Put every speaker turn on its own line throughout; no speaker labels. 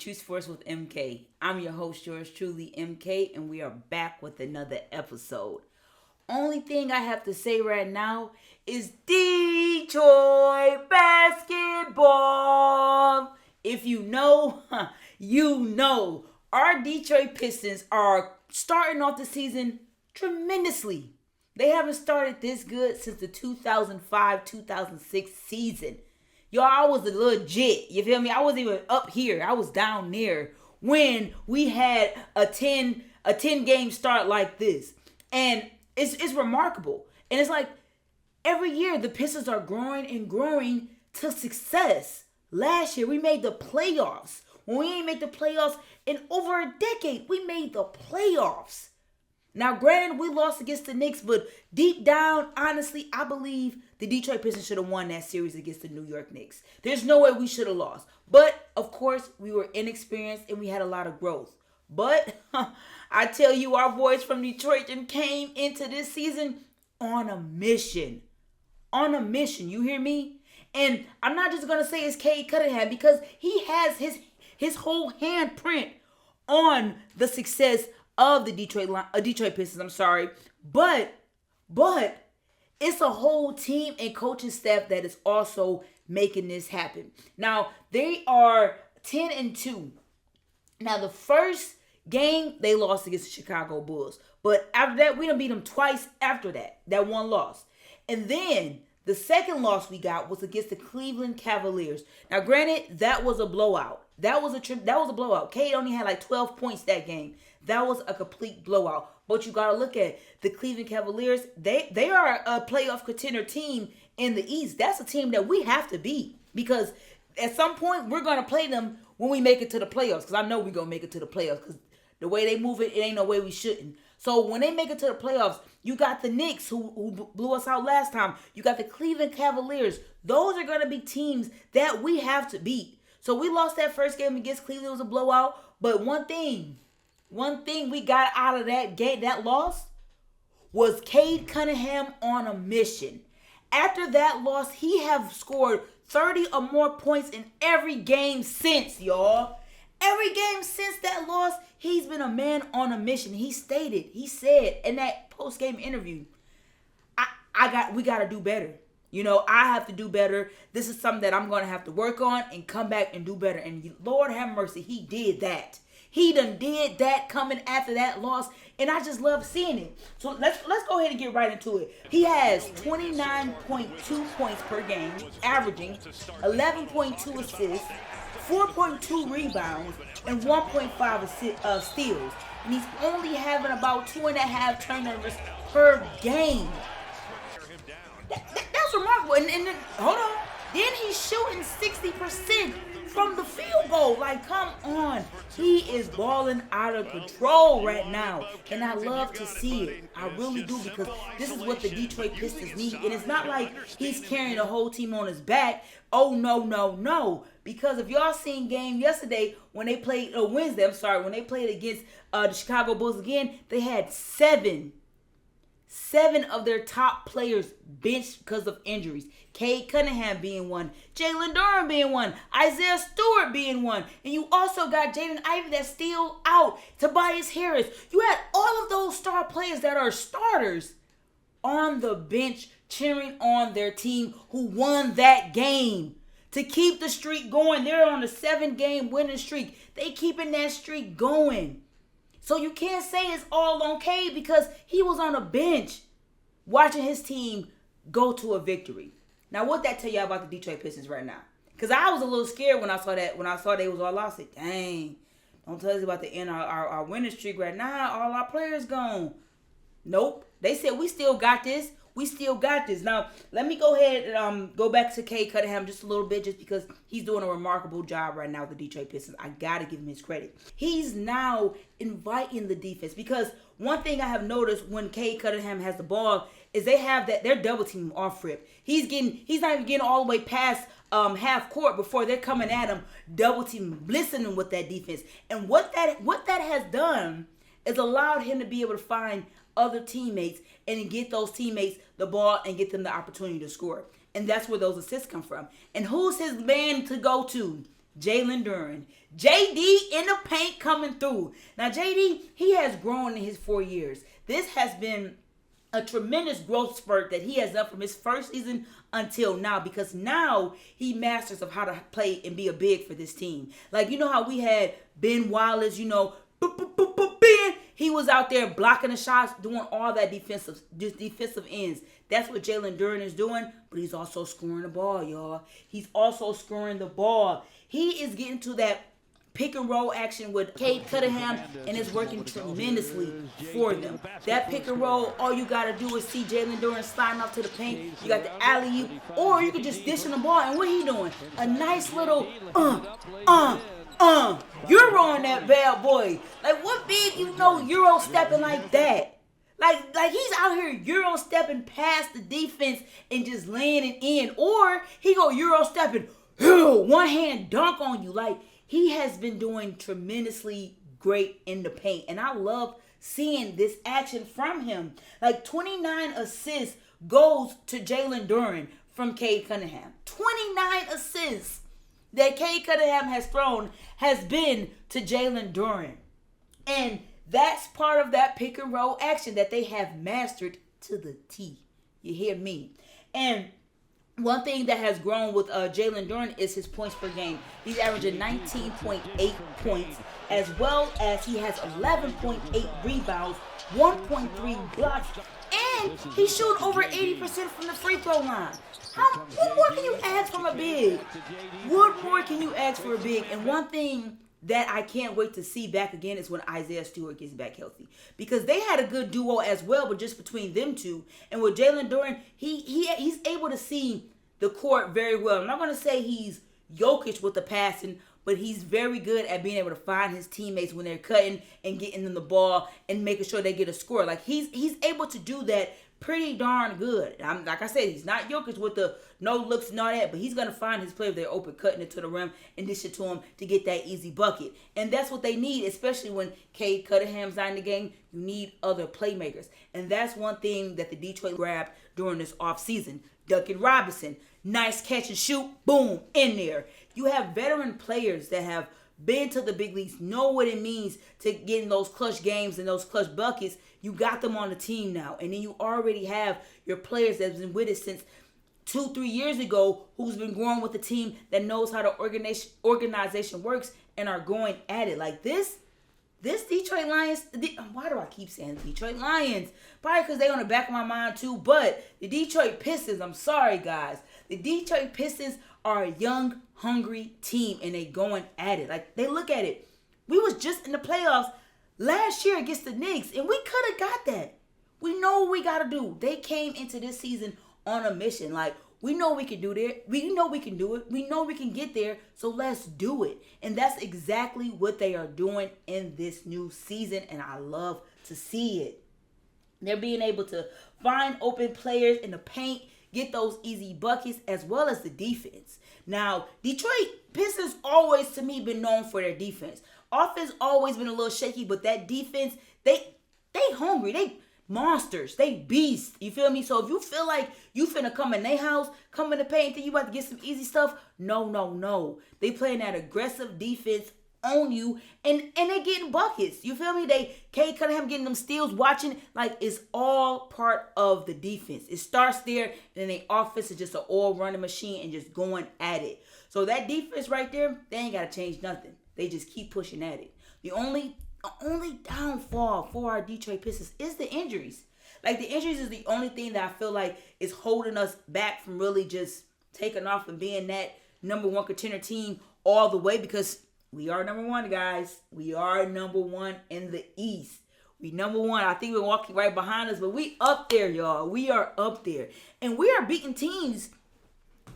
Q Sports with MK. I'm your host, yours truly, MK, and we are back with another episode. Only thing I have to say right now is Detroit basketball. If you know, you know. Our Detroit Pistons are starting off the season tremendously. They haven't started this good since the 2005-2006 season. Y'all, I was legit. You feel me? I wasn't even up here. I was down there when we had a 10 game start like this. And it's remarkable. And it's like every year the Pistons are growing and growing to success. Last year we made the playoffs. When we ain't make the playoffs in over a decade, we made the playoffs. Now, granted, we lost against the Knicks, but deep down, honestly, I believe the Detroit Pistons should have won that series against the New York Knicks. There's no way we should have lost. But, of course, we were inexperienced and we had a lot of growth. But, I tell you, our boys from Detroit came into this season on a mission. On a mission, you hear me? And I'm not just going to say it's Cade Cunningham because he has his whole handprint on the success of the Detroit Pistons, but it's a whole team and coaching staff that is also making this happen. Now, they are 10-2. Now, the first game, they lost against the Chicago Bulls. But after that, we done beat them twice after that one loss. And then the second loss we got was against the Cleveland Cavaliers. Now, granted, that was a blowout. That was a blowout. Cade only had like 12 points that game. That was a complete blowout. But you got to look at the Cleveland Cavaliers. They are a playoff contender team in the East. That's a team that we have to beat. Because at some point, we're going to play them when we make it to the playoffs. Because I know we're going to make it to the playoffs. Because the way they move it, it ain't no way we shouldn't. So when they make it to the playoffs, you got the Knicks who blew us out last time. You got the Cleveland Cavaliers. Those are going to be teams that we have to beat. So we lost that first game against Cleveland. It was a blowout. But one thing we got out of that game, that loss, was Cade Cunningham on a mission. After that loss, he have scored 30 or more points in every game since, y'all. Every game since that loss, he's been a man on a mission. He said in that post-game interview, we got to do better. You know, I have to do better. This is something that I'm going to have to work on and come back and do better. And Lord have mercy, he did that. He done did that coming after that loss, and I just love seeing it. So let's go ahead and get right into it. He has 29.2 points per game, averaging 11.2 assists, 4.2 rebounds, and 1.5 steals. And he's only having about 2.5 turnovers per game. That's remarkable. And then, hold on. Then he's shooting 60% from the field goal. Like, come on. He is balling out of control right now. And I love to see it. I really do, because this is what the Detroit Pistons need. And it's not like he's carrying the whole team on his back. Oh, no. Because if y'all seen game yesterday when they played, when they played against the Chicago Bulls again, they had seven of their top players benched because of injuries. Cade Cunningham being one, Jalen Durham being one, Isaiah Stewart being one, and you also got Jaden Ivey that's still out, Tobias Harris. You had all of those star players that are starters on the bench cheering on their team who won that game. To keep the streak going, they're on a 7-game winning streak. They keeping that streak going. So you can't say it's all on Cade because he was on a bench watching his team go to a victory. Now, what that tell y'all about the Detroit Pistons right now? Because I was a little scared when I saw that. When I saw they was all lost, I said, dang, don't tell us about the end of our winning streak right now. All our players gone. Nope. They said, we still got this. We still got this. Now, let me go ahead and go back to Cade Cunningham just a little bit, just because he's doing a remarkable job right now with the Detroit Pistons. I got to give him his credit. He's now inviting the defense, because one thing I have noticed when Cade Cunningham has the ball is they have that they're double teaming off rip. He's not even getting all the way past half court before they're coming at him, double teaming, blitzing with that defense. And what that has done is allowed him to be able to find other teammates and get those teammates the ball and get them the opportunity to score. And that's where those assists come from. And who's his man to go to? Jalen Duren. JD in the paint coming through. Now, JD, he has grown in his 4 years. This has been a tremendous growth spurt that he has done from his first season until now, because now he masters of how to play and be a big for this team. Like, you know how we had Ben Wallace, you know, Ben. He was out there blocking the shots, doing all that defensive ends. That's what Jalen Duren is doing, but he's also scoring the ball, y'all. He's also scoring the ball. He is getting to that pick and roll action with Cade Cunningham, and it's working tremendously for them. That pick and roll, all you got to do is see Jalen Duren sliding off to the paint. You got the alley-oop, or you can just dish in the ball. And what he doing? A nice little Euro on that bad boy. Like, what big you know Euro stepping like that? Like he's out here Euro stepping past the defense and just laying it in. Or he go Euro stepping, one hand dunk on you. Like, he has been doing tremendously great in the paint. And I love seeing this action from him. Like, 29 assists goes to Jalen Duren from Cade Cunningham. 29 assists that Cade Cunningham has thrown has been to Jalen Duren. And that's part of that pick and roll action that they have mastered to the T. You hear me? And one thing that has grown with Jalen Duren is his points per game. He's averaging 19.8 points, as well as he has 11.8 rebounds, 1.3 blocks, and he's shooting over 80% from the free throw line. What more can you ask from a big? What more can you ask for a big? And one thing that I can't wait to see back again is when Isaiah Stewart gets back healthy. Because they had a good duo as well, but just between them two. And with Jalen Duren, he's able to see the court very well. I'm not going to say he's Jokic with the passing, but he's very good at being able to find his teammates when they're cutting and getting them the ball and making sure they get a score. Like, he's able to do that pretty darn good. Like I said, he's not Jokic with the no looks and all that, but he's going to find his play if they're open, cutting it to the rim and dish it to him to get that easy bucket. And that's what they need, especially when Cade Cunningham's not in the game. You need other playmakers. And that's one thing that the Detroit grabbed during this offseason. Duncan Robinson, nice catch and shoot, boom, in there. You have veteran players that have been to the big leagues, know what it means to get in those clutch games and those clutch buckets. You got them on the team now. And then you already have your players that have been with it since 2-3 years ago, who's been growing with the team, that knows how the organization works and are going at it. Like this Detroit Lions, why do I keep saying Detroit Lions? Probably because they're on the back of my mind too, but the Detroit Pistons, I'm sorry guys. The Detroit Pistons are a young, hungry team, and they going at it. Like, they look at it. We was just in the playoffs last year against the Knicks, and we could have got that. We know what we got to do. They came into this season on a mission. Like, we know we can do it. We know we can do it. We know we can get there, so let's do it. And that's exactly what they are doing in this new season, and I love to see it. They're being able to find open players in the paint, get those easy buckets, as well as the defense. Now, Detroit Pistons always, to me, been known for their defense. Offense always been a little shaky, but that defense, they hungry. They monsters. They beasts. You feel me? So if you feel like you finna come in their house, come in the paint, think you about to get some easy stuff, no. They playing that aggressive defense on you, and they getting buckets. You feel me? Cade Cunningham getting them steals, watching, like, it's all part of the defense. It starts there, and then the offense is just an all-running machine and just going at it. So that defense right there, they ain't got to change nothing. They just keep pushing at it. The only downfall for our Detroit Pistons is the injuries. Like, the injuries is the only thing that I feel like is holding us back from really just taking off and being that number one contender team all the way, because we are number one, guys. We are number one in the East. We number one. I think we're walking right behind us, but we up there, y'all. We are up there. And we are beating teams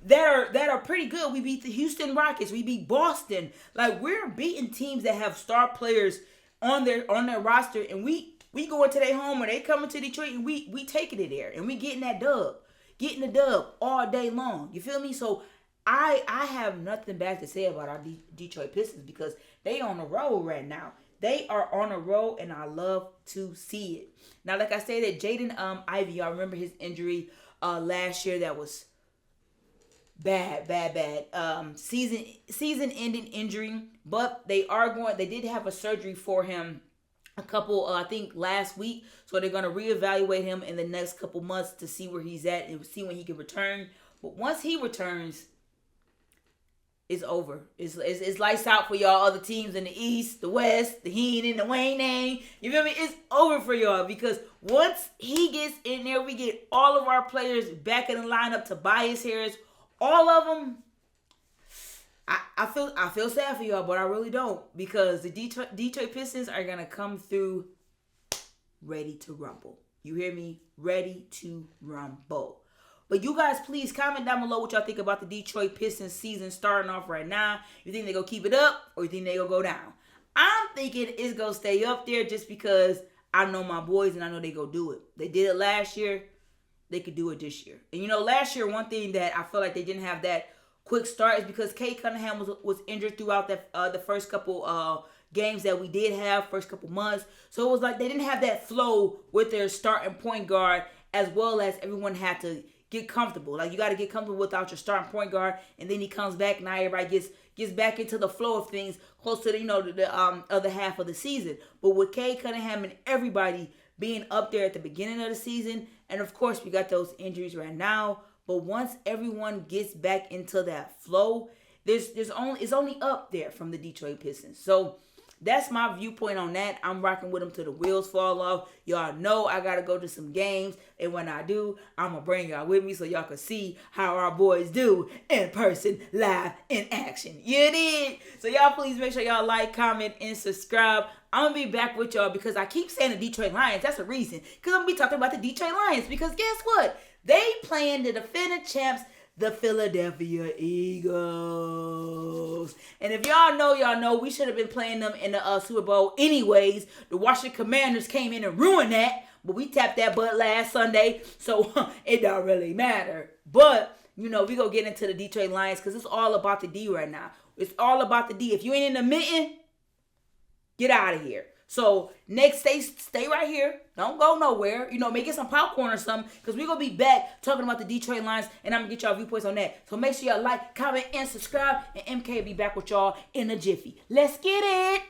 that are pretty good. We beat the Houston Rockets. We beat Boston. Like, we're beating teams that have star players on their roster, and we go into their home, or they coming to Detroit, and we taking it there, and we getting that dub. Getting the dub all day long. You feel me? So I have nothing bad to say about our Detroit Pistons, because they on a roll right now. They are on a roll, and I love to see it. Now, like I said, that Jaden Ivey, y'all remember his injury last year that was bad. Season-ending injury, but they did have a surgery for him a couple, I think last week. So they're going to reevaluate him in the next couple months to see where he's at and see when he can return. But once he returns, it's over. It's lights out for y'all other teams in the East, the West, the Heenan, the Wayne. You feel me? It's over for y'all because once he gets in there, we get all of our players back in the lineup. Tobias Harris, all of them. I feel sad for y'all, but I really don't because the Detroit Pistons are gonna come through ready to rumble. You hear me? Ready to rumble. But you guys, please comment down below what y'all think about the Detroit Pistons season starting off right now. You think they gonna keep it up or you think they gonna go down? I'm thinking it's gonna stay up there just because I know my boys and I know they gonna do it. They did it last year. They could do it this year. And last year, one thing that I feel like they didn't have that quick start is because Kay Cunningham was injured throughout the first couple games that we did have, first couple months. So it was like they didn't have that flow with their starting point guard as well as everyone had to get comfortable. Like you got to get comfortable without your starting point guard, and then he comes back. Now everybody gets back into the flow of things close to the other half of the season. But with Kay Cunningham and everybody being up there at the beginning of the season, and of course we got those injuries right now. But once everyone gets back into that flow, it's only up there from the Detroit Pistons. So that's my viewpoint on that. I'm rocking with them till the wheels fall off. Y'all know I got to go to some games. And when I do, I'm going to bring y'all with me so y'all can see how our boys do in person, live, in action. You did? So y'all please make sure y'all like, comment, and subscribe. I'm going to be back with y'all because I keep saying the Detroit Lions. That's the reason. Because I'm going to be talking about the Detroit Lions. Because guess what? They playing the defending champs, the Philadelphia Eagles. And if y'all know, we should have been playing them in the Super Bowl anyways. The Washington Commanders came in and ruined that. But we tapped that butt last Sunday. So it don't really matter. But, we going to get into the Detroit Lions because it's all about the D right now. It's all about the D. If you ain't in the mitten, get out of here. So next, stay right here. Don't go nowhere. Make it some popcorn or something because we're going to be back talking about the Detroit Lions and I'm going to get y'all viewpoints on that. So make sure y'all like, comment, and subscribe. And MK will be back with y'all in a jiffy. Let's get it.